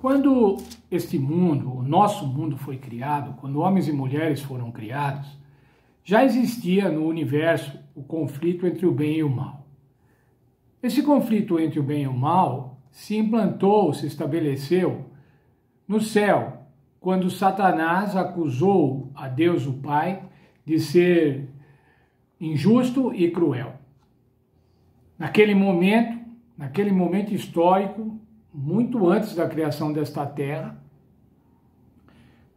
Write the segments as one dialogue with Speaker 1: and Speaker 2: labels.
Speaker 1: Quando este mundo, o nosso mundo foi criado, quando homens e mulheres foram criados, já existia no universo o conflito entre o bem e o mal. Esse conflito entre o bem e o mal se implantou, se estabeleceu no céu, quando Satanás acusou a Deus o Pai de ser injusto e cruel. Naquele momento histórico, muito antes da criação desta terra,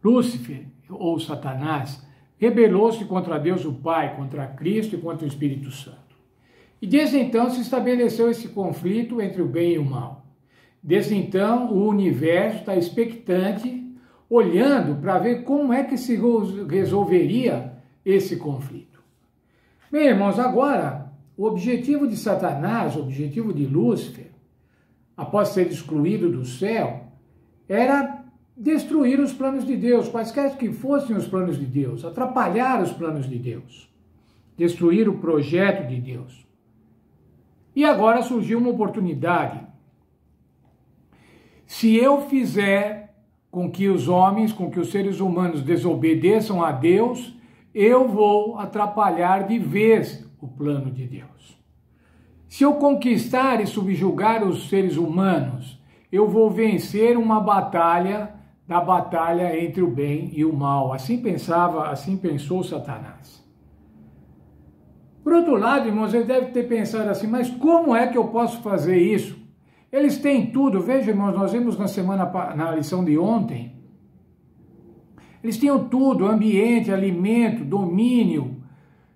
Speaker 1: Lúcifer, ou Satanás, rebelou-se contra Deus o Pai, contra Cristo e contra o Espírito Santo. E desde então se estabeleceu esse conflito entre o bem e o mal. Desde então o universo está expectante, olhando para ver como é que se resolveria esse conflito. Bem, irmãos, agora o objetivo de Satanás, o objetivo de Lúcifer, após ser excluído do céu, era destruir os planos de Deus, quaisquer que fossem os planos de Deus, atrapalhar os planos de Deus, destruir o projeto de Deus. E agora surgiu uma oportunidade. Se eu fizer com que os homens, com que os seres humanos desobedeçam a Deus, eu vou atrapalhar de vez o plano de Deus. Se eu conquistar e subjugar os seres humanos, eu vou vencer uma batalha entre o bem e o mal. Assim pensou Satanás. Por outro lado, irmãos, ele deve ter pensado assim, mas como é que eu posso fazer isso? Eles têm tudo, veja, irmãos, nós vimos na lição de ontem, eles tinham tudo, ambiente, alimento, domínio,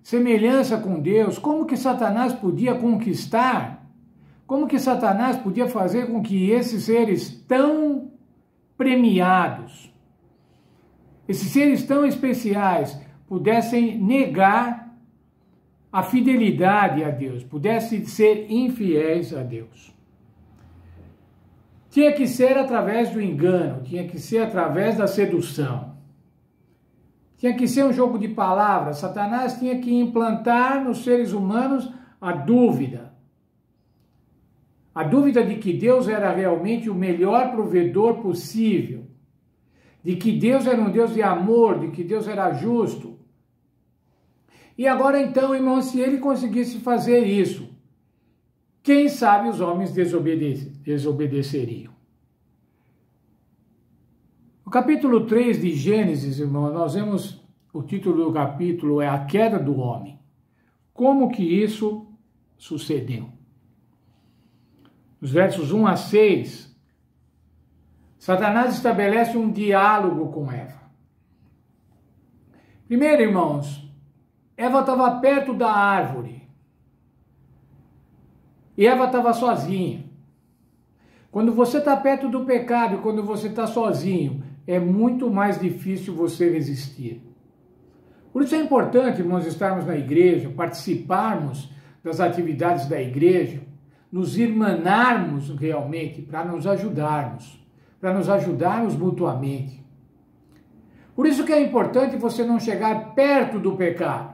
Speaker 1: semelhança com Deus. Como que Satanás podia conquistar? Como que Satanás podia fazer com que esses seres tão premiados, esses seres tão especiais, pudessem negar a fidelidade a Deus, pudessem ser infiéis a Deus? Tinha que ser através do engano, tinha que ser através da sedução. Tinha que ser um jogo de palavras. Satanás tinha que implantar nos seres humanos a dúvida. A dúvida de que Deus era realmente o melhor provedor possível. De que Deus era um Deus de amor, de que Deus era justo. E agora então, irmãos, se ele conseguisse fazer isso, quem sabe os homens desobedeceriam. No capítulo 3 de Gênesis, irmão, nós vemos, o título do capítulo é A Queda do Homem. Como que isso sucedeu? Nos versos 1 a 6, Satanás estabelece um diálogo com Eva. Primeiro, irmãos, Eva estava perto da árvore. E Eva estava sozinha. Quando você está perto do pecado e quando você está sozinho, é muito mais difícil você resistir. Por isso é importante, irmãos, estarmos na igreja, participarmos das atividades da igreja, nos irmanarmos realmente para nos ajudarmos mutuamente. Por isso que é importante você não chegar perto do pecado.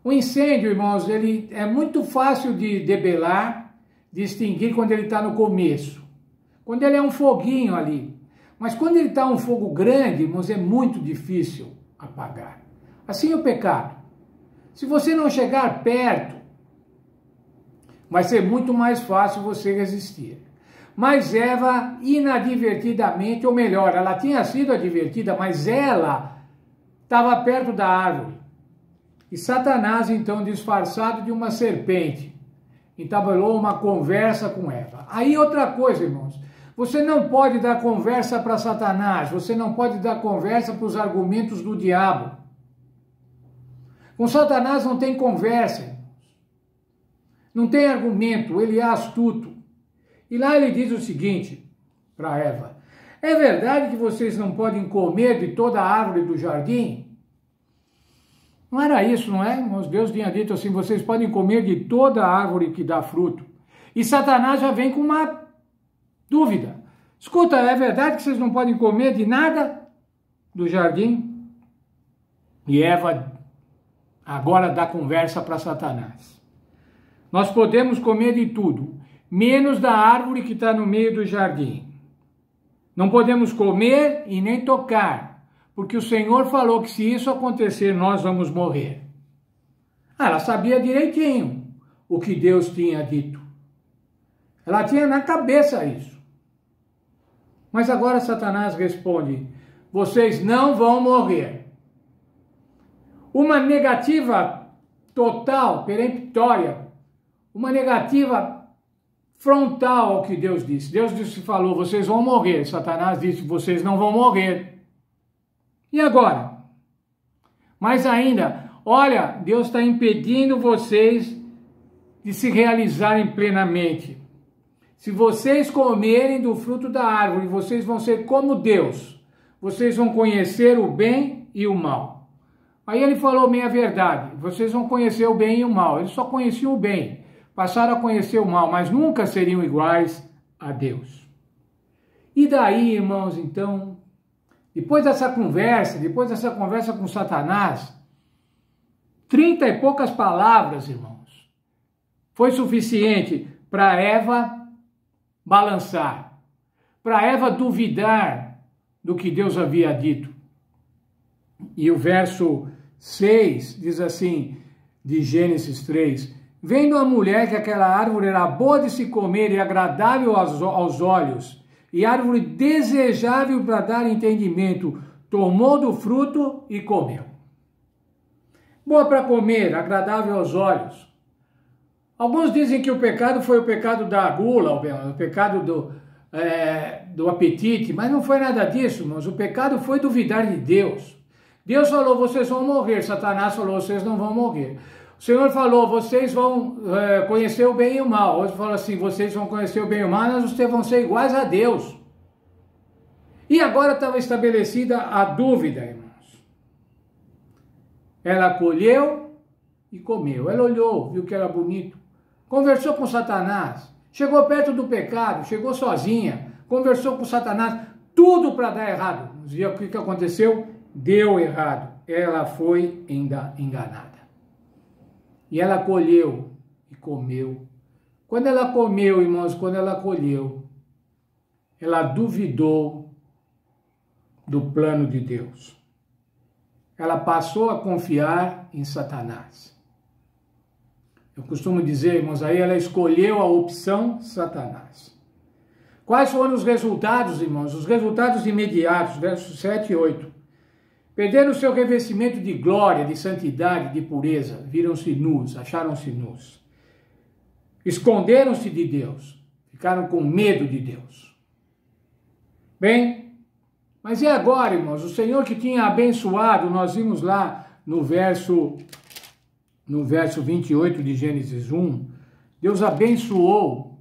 Speaker 1: O incêndio, irmãos, ele é muito fácil de debelar, de extinguir quando ele está no começo. Quando ele é um foguinho ali. Mas quando ele está um fogo grande, irmãos, é muito difícil apagar. Assim é o pecado. Se você não chegar perto, vai ser muito mais fácil você resistir. Mas Eva, inadvertidamente, ou melhor, ela tinha sido advertida, mas ela estava perto da árvore. E Satanás, então, disfarçado de uma serpente, entablou uma conversa com Eva. Aí outra coisa, irmãos, você não pode dar conversa para Satanás, você não pode dar conversa para os argumentos do diabo. Com Satanás não tem conversa, irmãos. Não tem argumento, ele é astuto. E lá ele diz o seguinte para Eva: é verdade que vocês não podem comer de toda a árvore do jardim? Não era isso, não é? Mas Deus tinha dito assim, vocês podem comer de toda a árvore que dá fruto. E Satanás já vem com uma dúvida. Escuta, é verdade que vocês não podem comer de nada do jardim? E Eva agora dá conversa para Satanás. Nós podemos comer de tudo, menos da árvore que está no meio do jardim. Não podemos comer e nem tocar, porque o Senhor falou que se isso acontecer, nós vamos morrer. Ela sabia direitinho o que Deus tinha dito. Ela tinha na cabeça isso. Mas agora Satanás responde: vocês não vão morrer. Uma negativa total, peremptória, uma negativa frontal ao que Deus disse. Deus disse, falou, vocês vão morrer. Satanás disse, vocês não vão morrer. E agora? Mais ainda, olha, Deus está impedindo vocês de se realizarem plenamente. Se vocês comerem do fruto da árvore, vocês vão ser como Deus. Vocês vão conhecer o bem e o mal. Aí ele falou meia verdade. Vocês vão conhecer o bem e o mal. Eles só conheciam o bem. Passaram a conhecer o mal, mas nunca seriam iguais a Deus. E daí, irmãos, então, depois dessa conversa com Satanás, 30 e poucas palavras, irmãos, foi suficiente para Eva balançar, para Eva duvidar do que Deus havia dito. E o verso 6 diz assim, de Gênesis 3, vendo a mulher que aquela árvore era boa de se comer e agradável aos olhos, e árvore desejável para dar entendimento, tomou do fruto e comeu. Boa para comer, agradável aos olhos. Alguns dizem que o pecado foi o pecado da gula, o pecado do apetite, mas não foi nada disso, irmãos. O pecado foi duvidar de Deus. Deus falou, vocês vão morrer. Satanás falou, vocês não vão morrer. O Senhor falou, vocês vão conhecer o bem e o mal. Outro falou assim, vocês vão conhecer o bem e o mal, mas vocês vão ser iguais a Deus. E agora estava estabelecida a dúvida, irmãos. Ela colheu e comeu. Ela olhou, viu que era bonito. Conversou com Satanás. Chegou perto do pecado, chegou sozinha. Conversou com Satanás. Tudo para dar errado. E o que aconteceu? Deu errado. Ela foi enganada. E ela colheu e comeu. Quando ela comeu, irmãos, quando ela colheu, ela duvidou do plano de Deus. Ela passou a confiar em Satanás. Eu costumo dizer, irmãos, aí ela escolheu a opção Satanás. Quais foram os resultados, irmãos? Os resultados imediatos, versos 7 e 8. Perderam o seu revestimento de glória, de santidade, de pureza, viram-se nus, acharam-se nus. Esconderam-se de Deus, ficaram com medo de Deus. Bem, mas e agora, irmãos? O Senhor que tinha abençoado, nós vimos lá no verso 28 de Gênesis 1, Deus abençoou.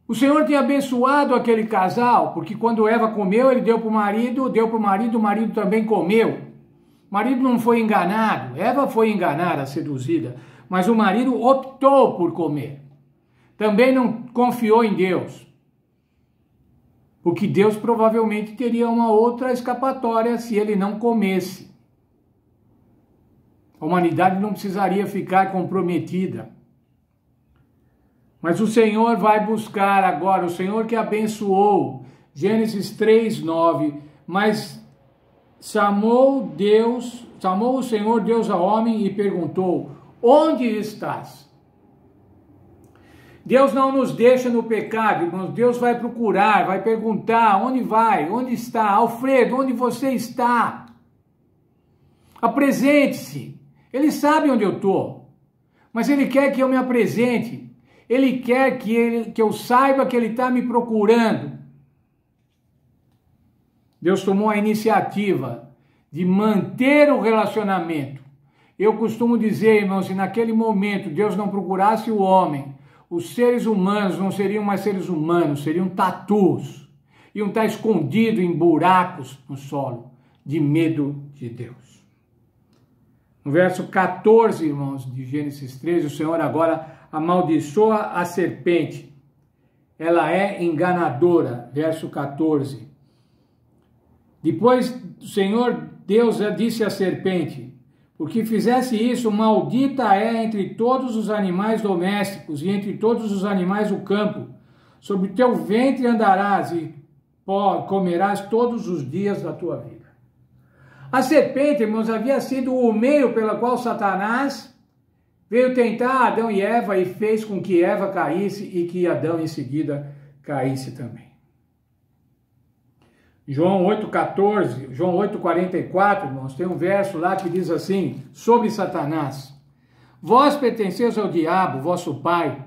Speaker 1: O Senhor tinha abençoado aquele casal, porque quando Eva comeu, ele deu para o marido, o marido também comeu. O marido não foi enganado, Eva foi enganada, seduzida, mas o marido optou por comer. Também não confiou em Deus, porque Deus provavelmente teria uma outra escapatória se ele não comesse. A humanidade não precisaria ficar comprometida. Mas o Senhor vai buscar agora, o Senhor que abençoou, Gênesis 3, 9, mas chamou o Senhor Deus ao homem e perguntou, onde estás? Deus não nos deixa no pecado, irmãos, Deus vai procurar, vai perguntar, onde está? Alfredo, onde você está? Apresente-se, Ele sabe onde eu estou, mas Ele quer que eu me apresente. Ele quer que eu saiba que Ele está me procurando. Deus tomou a iniciativa de manter o relacionamento. Eu costumo dizer, irmãos, se naquele momento Deus não procurasse o homem, os seres humanos não seriam mais seres humanos, seriam tatus. Iam estar escondidos em buracos no solo, de medo de Deus. No verso 14, irmãos, de Gênesis 13, o Senhor agora amaldiçoa a serpente. Ela é enganadora. Verso 14. Depois o Senhor Deus disse à serpente, porque fizesse isso, maldita é entre todos os animais domésticos e entre todos os animais do campo. Sobre teu ventre andarás e comerás todos os dias da tua vida. A serpente, irmãos, havia sido o meio pelo qual Satanás veio tentar Adão e Eva e fez com que Eva caísse e que Adão em seguida caísse também. João 8,14, João 8,44, irmãos, tem um verso lá que diz assim, sobre Satanás: vós pertenceis ao diabo, vosso pai,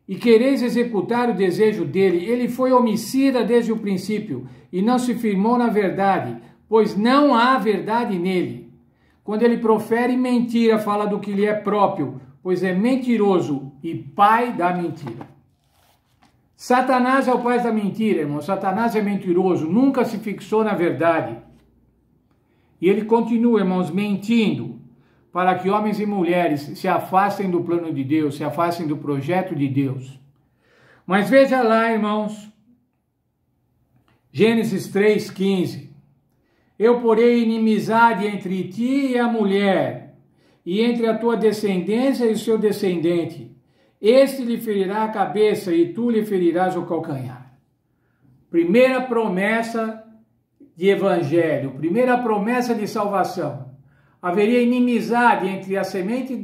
Speaker 1: e quereis executar o desejo dele. Ele foi homicida desde o princípio, e não se firmou na verdade, pois não há verdade nele. Quando ele profere mentira, fala do que lhe é próprio, pois é mentiroso e pai da mentira. Satanás é o pai da mentira, irmão. Satanás é mentiroso, nunca se fixou na verdade. E ele continua, irmãos, mentindo, para que homens e mulheres se afastem do plano de Deus, se afastem do projeto de Deus. Mas veja lá, irmãos, Gênesis 3,15. Eu porei inimizade entre ti e a mulher, e entre a tua descendência e o seu descendente. Este lhe ferirá a cabeça e tu lhe ferirás o calcanhar. Primeira promessa de evangelho, primeira promessa de salvação. Haveria inimizade entre a semente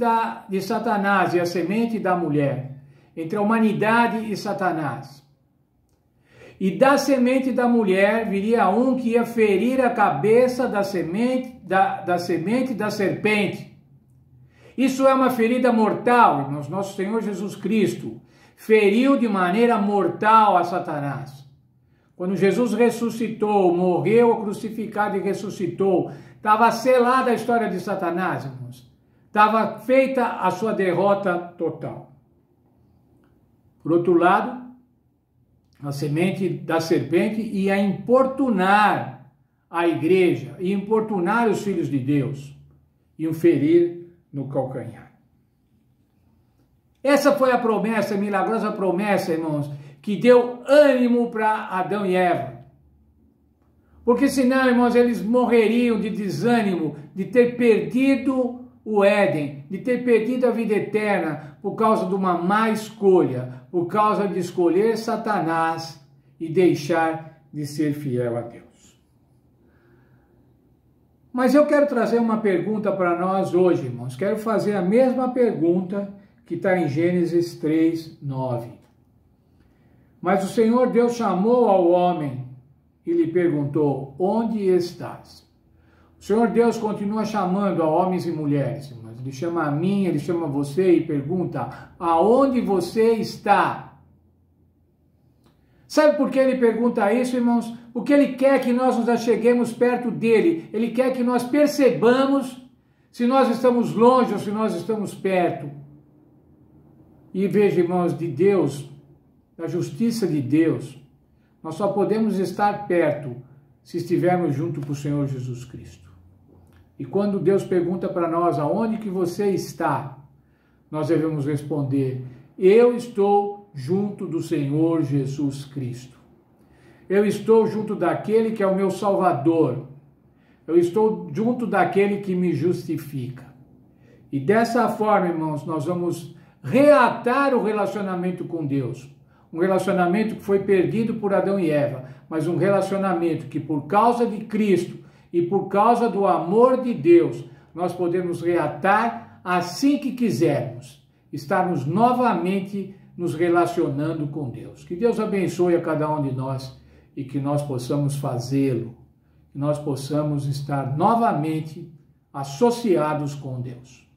Speaker 1: de Satanás e a semente da mulher, entre a humanidade e Satanás. E da semente da mulher viria um que ia ferir a cabeça da semente da serpente. Isso é uma ferida mortal, irmãos. Nosso Senhor Jesus Cristo feriu de maneira mortal a Satanás. Quando Jesus ressuscitou, morreu crucificado e ressuscitou, estava selada a história de Satanás, irmãos. Estava feita a sua derrota total. Por outro lado, a semente da serpente ia importunar a igreja, ia importunar os filhos de Deus, iam ferir no calcanhar. Essa foi a promessa, a milagrosa promessa, irmãos, que deu ânimo para Adão e Eva. Porque senão, irmãos, eles morreriam de desânimo, de ter perdido o Éden, de ter perdido a vida eterna por causa de uma má escolha, por causa de escolher Satanás e deixar de ser fiel a Deus. Mas eu quero trazer uma pergunta para nós hoje, irmãos. Quero fazer a mesma pergunta que está em Gênesis 3:9. Mas o Senhor Deus chamou ao homem e lhe perguntou: onde estás? O Senhor Deus continua chamando a homens e mulheres, irmãos. Ele chama a mim, ele chama você e pergunta: aonde você está? Sabe por que ele pergunta isso, irmãos? Porque ele quer que nós nos acheguemos perto dele. Ele quer que nós percebamos se nós estamos longe ou se nós estamos perto. E veja, irmãos, de Deus, da justiça de Deus, nós só podemos estar perto se estivermos junto com o Senhor Jesus Cristo. E quando Deus pergunta para nós aonde que você está, nós devemos responder: eu estou junto do Senhor Jesus Cristo. Eu estou junto daquele que é o meu Salvador. Eu estou junto daquele que me justifica. E dessa forma, irmãos, nós vamos reatar o relacionamento com Deus. Um relacionamento que foi perdido por Adão e Eva, mas um relacionamento que, por causa de Cristo e por causa do amor de Deus, nós podemos reatar assim que quisermos, estarmos novamente nos relacionando com Deus. Que Deus abençoe a cada um de nós e que nós possamos fazê-lo, que nós possamos estar novamente associados com Deus.